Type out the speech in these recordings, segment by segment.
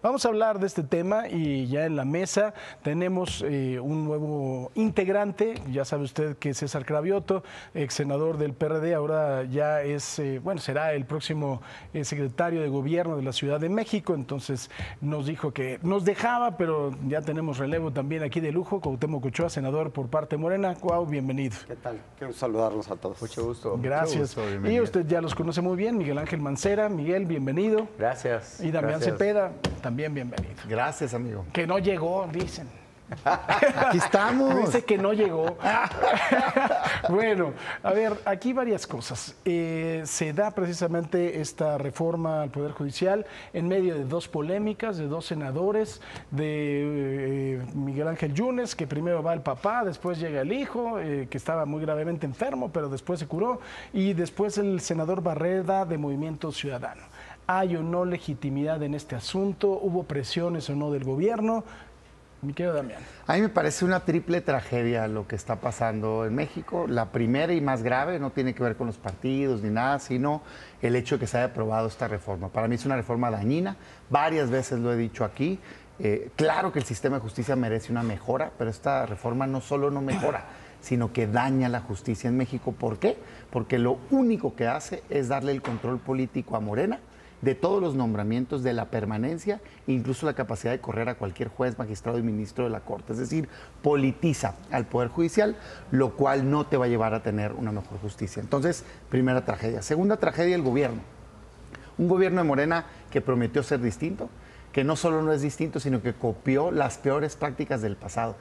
Vamos a hablar de este tema y ya en la mesa tenemos un nuevo integrante. Ya sabe usted que César Cravioto, ex senador del PRD, ahora ya es, será el próximo secretario de Gobierno de la Ciudad de México. Entonces nos dijo que nos dejaba, pero ya tenemos relevo también aquí de lujo. Cuauhtémoc Ochoa, senador por parte de Morena. Cuau, bienvenido. ¿Qué tal? Quiero saludarlos a todos. Mucho gusto. Gracias. Mucho gusto, y usted ya los conoce muy bien, Miguel Ángel Mancera. Miguel, bienvenido. Gracias. Y Damián gracias. Cepeda, también bienvenido. Gracias, amigo. Que no llegó, dicen. Aquí estamos. Dice que no llegó. Bueno, a ver, aquí varias cosas. Se da precisamente esta reforma al Poder Judicial en medio de dos polémicas, de dos senadores, de Miguel Ángel Yunes, que primero va el papá, después llega el hijo, que estaba muy gravemente enfermo, pero después se curó, y después el senador Barreda de Movimiento Ciudadano. ¿Hay o no legitimidad en este asunto? ¿Hubo presiones o no del gobierno? Mi querido Damián. A mí me parece una triple tragedia lo que está pasando en México. La primera y más grave no tiene que ver con los partidos ni nada, sino el hecho de que se haya aprobado esta reforma. Para mí es una reforma dañina, varias veces lo he dicho aquí. Claro que el sistema de justicia merece una mejora, pero esta reforma no solo no mejora, sino que daña la justicia en México. ¿Por qué? Porque lo único que hace es darle el control político a Morena de todos los nombramientos, de la permanencia, incluso la capacidad de correr a cualquier juez, magistrado y ministro de la Corte. Es decir, politiza al Poder Judicial, lo cual no te va a llevar a tener una mejor justicia. Entonces, primera tragedia. Segunda tragedia, el gobierno. Un gobierno de Morena que prometió ser distinto, que no solo no es distinto, sino que copió las peores prácticas del pasado.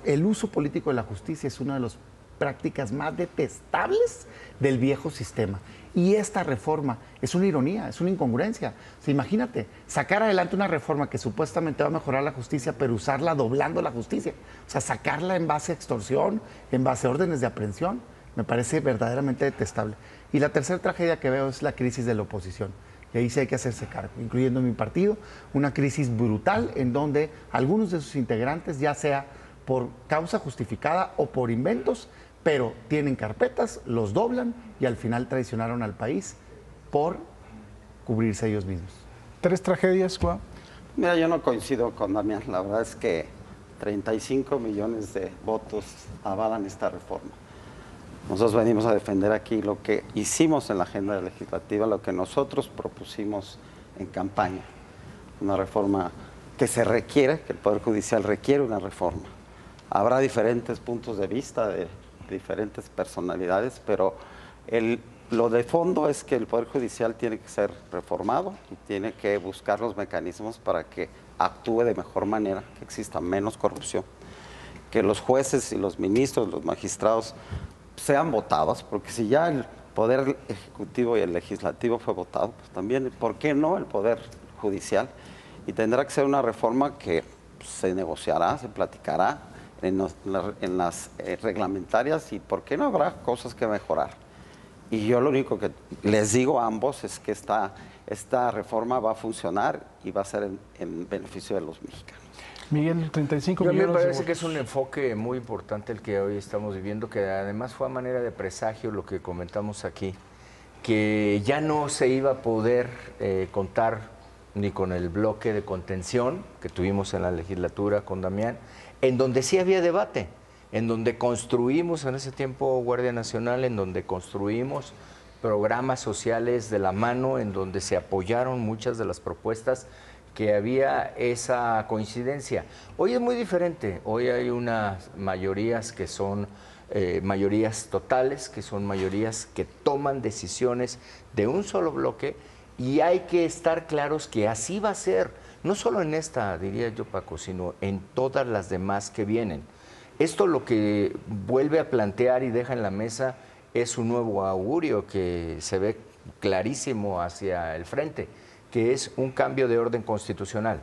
El uso político de la justicia es una de las prácticas más detestables del viejo sistema. Y esta reforma es una ironía, es una incongruencia. O sea, imagínate, sacar adelante una reforma que supuestamente va a mejorar la justicia, pero usarla doblando la justicia. O sea, sacarla en base a extorsión, en base a órdenes de aprehensión, me parece verdaderamente detestable. Y la tercera tragedia que veo es la crisis de la oposición. Y ahí sí hay que hacerse cargo, incluyendo mi partido, una crisis brutal en donde algunos de sus integrantes, ya sea por causa justificada o por inventos, pero tienen carpetas, los doblan y al final traicionaron al país por cubrirse ellos mismos. ¿Tres tragedias, Juan? Mira, yo no coincido con Damián. La verdad es que 35 millones de votos avalan esta reforma. Nosotros venimos a defender aquí lo que hicimos en la agenda legislativa, lo que nosotros propusimos en campaña. Una reforma que se requiere, que el Poder Judicial requiere una reforma. Habrá diferentes puntos de vista de diferentes personalidades, pero lo de fondo es que el Poder Judicial tiene que ser reformado y tiene que buscar los mecanismos para que actúe de mejor manera, que exista menos corrupción, que los jueces y los ministros, los magistrados sean votados, porque si ya el Poder Ejecutivo y el Legislativo fue votado, pues también, ¿por qué no el Poder Judicial? Y tendrá que ser una reforma que se negociará, se platicará en las reglamentarias, y por qué no habrá cosas que mejorar. Y yo lo único que les digo a ambos es que esta reforma va a funcionar y va a ser en beneficio de los mexicanos. Miguel, 35 millones. A mí millones me de parece que votos. es un enfoque muy importante el que hoy estamos viviendo, que además fue a manera de presagio lo que comentamos aquí, que ya no se iba a poder contar ni con el bloque de contención que tuvimos en la legislatura con Damián, en donde sí había debate, en donde construimos en ese tiempo Guardia Nacional, en donde construimos programas sociales de la mano, en donde se apoyaron muchas de las propuestas, que había esa coincidencia. Hoy es muy diferente, hoy hay unas mayorías que son mayorías totales, que son mayorías que toman decisiones de un solo bloque, y hay que estar claros que así va a ser, no solo en esta, diría yo, Paco, sino en todas las demás que vienen. Esto lo que vuelve a plantear y deja en la mesa es un nuevo augurio que se ve clarísimo hacia el frente, que es un cambio de orden constitucional.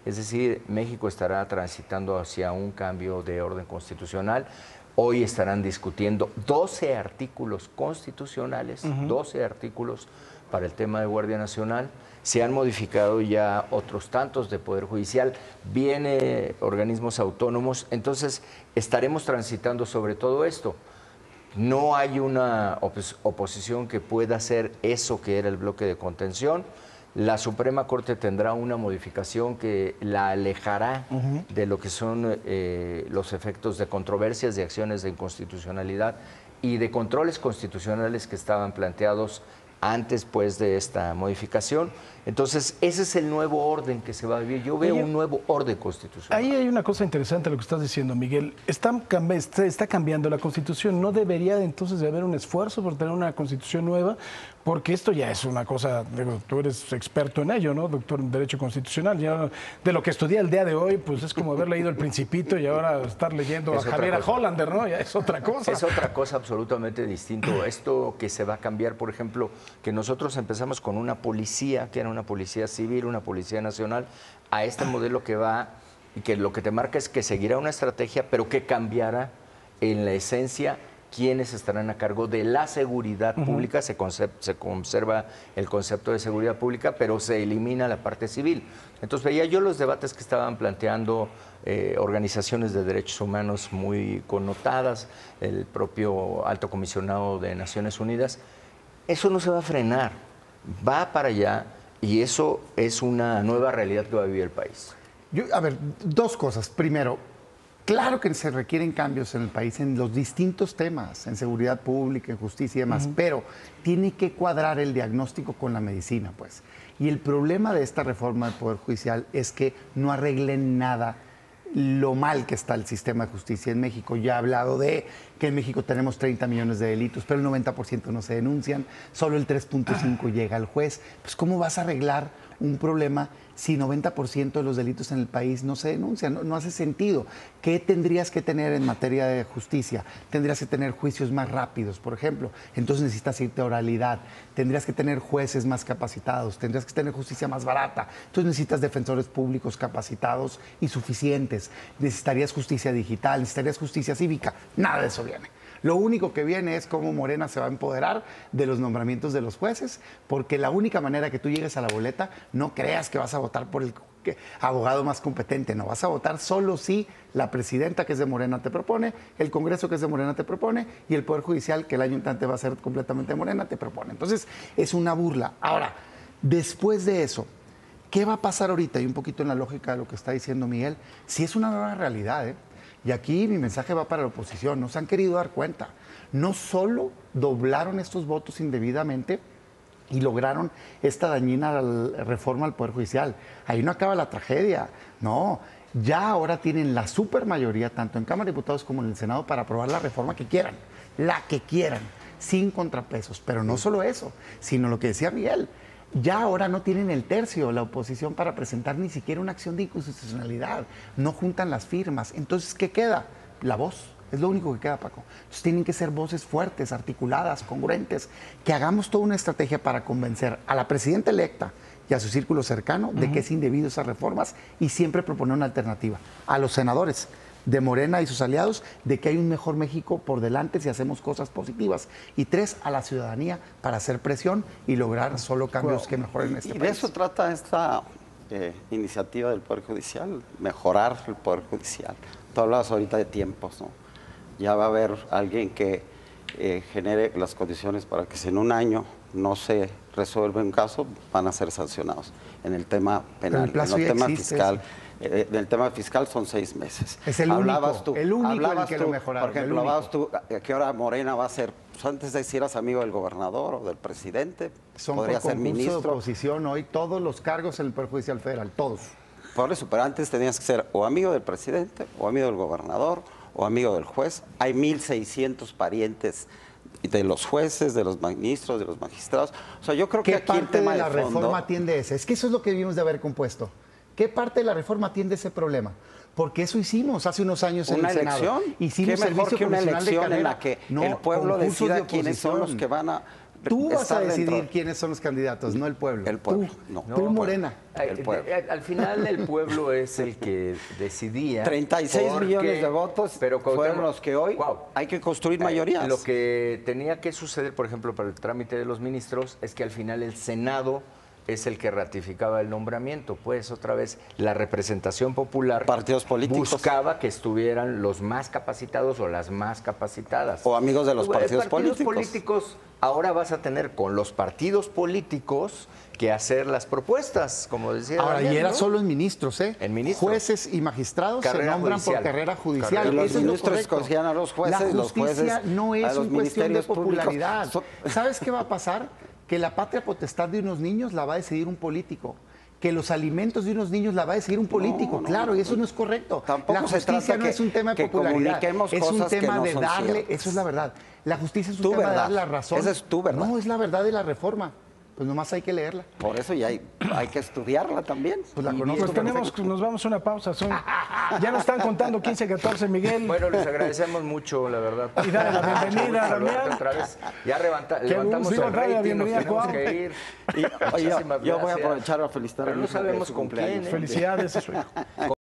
Es decir, México estará transitando hacia un cambio de orden constitucional. Hoy estarán discutiendo 12 artículos constitucionales, 12 artículos para el tema de Guardia Nacional. Se han modificado ya otros tantos de Poder Judicial, viene organismos autónomos, entonces estaremos transitando sobre todo esto. No hay una oposición que pueda hacer eso que era el bloque de contención. La Suprema Corte tendrá una modificación que la alejará de lo que son los efectos de controversias, de acciones de inconstitucionalidad y de controles constitucionales que estaban planteados antes pues de esta modificación. Entonces, ese es el nuevo orden que se va a vivir. Yo veo un nuevo orden constitucional. Ahí hay una cosa interesante lo que estás diciendo, Miguel. Está cambiando la Constitución. ¿No debería entonces de haber un esfuerzo por tener una Constitución nueva? Porque esto ya es una cosa, digo, tú eres experto en ello, ¿no? Doctor en Derecho Constitucional. Ya de lo que estudié el día de hoy, pues es como haber leído El Principito y ahora estar leyendo a Javiera Hollander, ¿no? Ya es otra cosa. Es otra cosa absolutamente distinto. Esto que se va a cambiar, por ejemplo, que nosotros empezamos con una policía, que era una policía civil, una policía nacional, a este modelo que va y que lo que te marca es que seguirá una estrategia, pero que cambiará en la esencia quiénes estarán a cargo de la seguridad pública. Se conserva el concepto de seguridad pública, pero se elimina la parte civil. Entonces veía yo los debates que estaban planteando organizaciones de derechos humanos muy connotadas, el propio alto comisionado de Naciones Unidas. Eso no se va a frenar, va para allá y eso es una nueva realidad que va a vivir el país. A ver, dos cosas. Primero, claro que se requieren cambios en el país en los distintos temas, en seguridad pública, en justicia y demás, pero tiene que cuadrar el diagnóstico con la medicina, pues. Y el problema de esta reforma del Poder Judicial es que no arreglen nada lo mal que está el sistema de justicia en México. Ya he hablado de que en México tenemos 30 millones de delitos, pero el 90% no se denuncian, solo el 3.5 llega al juez. Pues ¿cómo vas a arreglar un problema si 90% de los delitos en el país no se denuncian? No hace sentido. ¿Qué tendrías que tener en materia de justicia? Tendrías que tener juicios más rápidos, por ejemplo. Entonces necesitas irte a oralidad. Tendrías que tener jueces más capacitados. Tendrías que tener justicia más barata. Entonces necesitas defensores públicos capacitados y suficientes. Necesitarías justicia digital, necesitarías justicia cívica. Nada de eso viene. Lo único que viene es cómo Morena se va a empoderar de los nombramientos de los jueces, porque la única manera que tú llegues a la boleta, no creas que vas a votar por el abogado más competente, no, vas a votar solo si la presidenta que es de Morena te propone, el Congreso que es de Morena te propone y el Poder Judicial, que el año entrante va a ser completamente de Morena, te propone. Entonces, es una burla. Ahora, después de eso, ¿qué va a pasar ahorita? Y un poquito en la lógica de lo que está diciendo Miguel, si es una nueva realidad, ¿eh? Y aquí mi mensaje va para la oposición, no se han querido dar cuenta. No solo doblaron estos votos indebidamente y lograron esta dañina reforma al Poder Judicial. Ahí no acaba la tragedia, no. Ya ahora tienen la supermayoría, tanto en Cámara de Diputados como en el Senado, para aprobar la reforma que quieran, la que quieran, sin contrapesos. Pero no solo eso, sino lo que decía Miguel. Ya ahora no tienen el tercio la oposición para presentar ni siquiera una acción de inconstitucionalidad. No juntan las firmas. Entonces, ¿qué queda? La voz. Es lo único que queda, Paco. Entonces, tienen que ser voces fuertes, articuladas, congruentes, que hagamos toda una estrategia para convencer a la presidenta electa y a su círculo cercano de que es indebido esas reformas y siempre proponer una alternativa. A los senadores de Morena y sus aliados de que hay un mejor México por delante si hacemos cosas positivas. Y 3, a la ciudadanía para hacer presión y lograr solo cambios que mejoren este país. Y de eso trata esta iniciativa del Poder Judicial, mejorar el Poder Judicial. Tú hablabas ahorita de tiempos, ¿no? Ya va a haber alguien que genere las condiciones para que si en un año no se resuelve un caso, van a ser sancionados. En el tema penal, en el tema fiscal. En el tema fiscal son 6 meses. Es el único, el que lo mejoraron. Por ejemplo, hablabas tú a qué hora Morena va a ser. Pues antes de si eras amigo del gobernador o del presidente, podría ser ministro. De oposición hoy todos los cargos en el Poder Judicial Federal, todos. Por eso, pero antes tenías que ser o amigo del presidente, o amigo del gobernador, o amigo del juez. Hay 1,600 parientes de los jueces, de los ministros, de los magistrados. O sea, yo creo que aquí el tema de la de fondo, reforma atiende ese. Es que eso es lo que debimos de haber compuesto. ¿Qué parte de la reforma atiende ese problema? Porque eso hicimos hace unos años en el Senado. ¿Una elección? Hicimos ¿Qué mejor que una elección en la que el pueblo decida quiénes son los que van a Tú vas a decidir quiénes son los candidatos, no el pueblo. El pueblo, Tú, Morena. El pueblo. Al final el pueblo es el que decidía. 36 millones de votos fueron los que hoy hay que construir mayorías. Lo que tenía que suceder, por ejemplo, para el trámite de los ministros, es que al final el Senado es el que ratificaba el nombramiento. Pues otra vez la representación popular, partidos políticos, buscaba que estuvieran los más capacitados o las más capacitadas. O amigos de los partidos políticos. Ahora vas a tener con los partidos políticos que hacer las propuestas, como decía. Ahora, Daniel, y era ¿no? solo en ministros, ¿eh? En ministros. Jueces y magistrados se Carrera nombran judicial. por carrera judicial. Y los Eso es lo ministros correcto. escogían a los jueces, La y los jueces justicia no a es los una cuestión de ministerios públicos. popularidad. ¿Sabes qué va a pasar? Que la patria potestad de unos niños la va a decidir un político. Que los alimentos de unos niños la va a decidir un político, claro, y eso no es correcto. Tampoco la se justicia trata no que- es un tema de que popularidad, comuniquemos es un cosas que tema no de son darle, ciertas. eso es la verdad. La justicia es un Tu tema de verdad. darle la razón. Esa es tu verdad. No, es la verdad de la reforma. Pues nomás hay que leerla. Por eso ya hay que estudiarla también. Pues la Y conozco. Pues tenemos, nos vamos a una pausa. Ya nos están contando 15-14, Miguel. Bueno, les agradecemos mucho, la verdad. Y dale la bienvenida, Saludarte Damián. otra vez. Ya Qué levantamos gusto, el dale la rating, nos bienvenida, tenemos Juan. que ir. Oye, Muchísimas yo voy a gracias. aprovechar a felicitar Pero a mi no hijo de sabemos su con cumpleaños. quién, ¿eh? Felicidades a su hijo.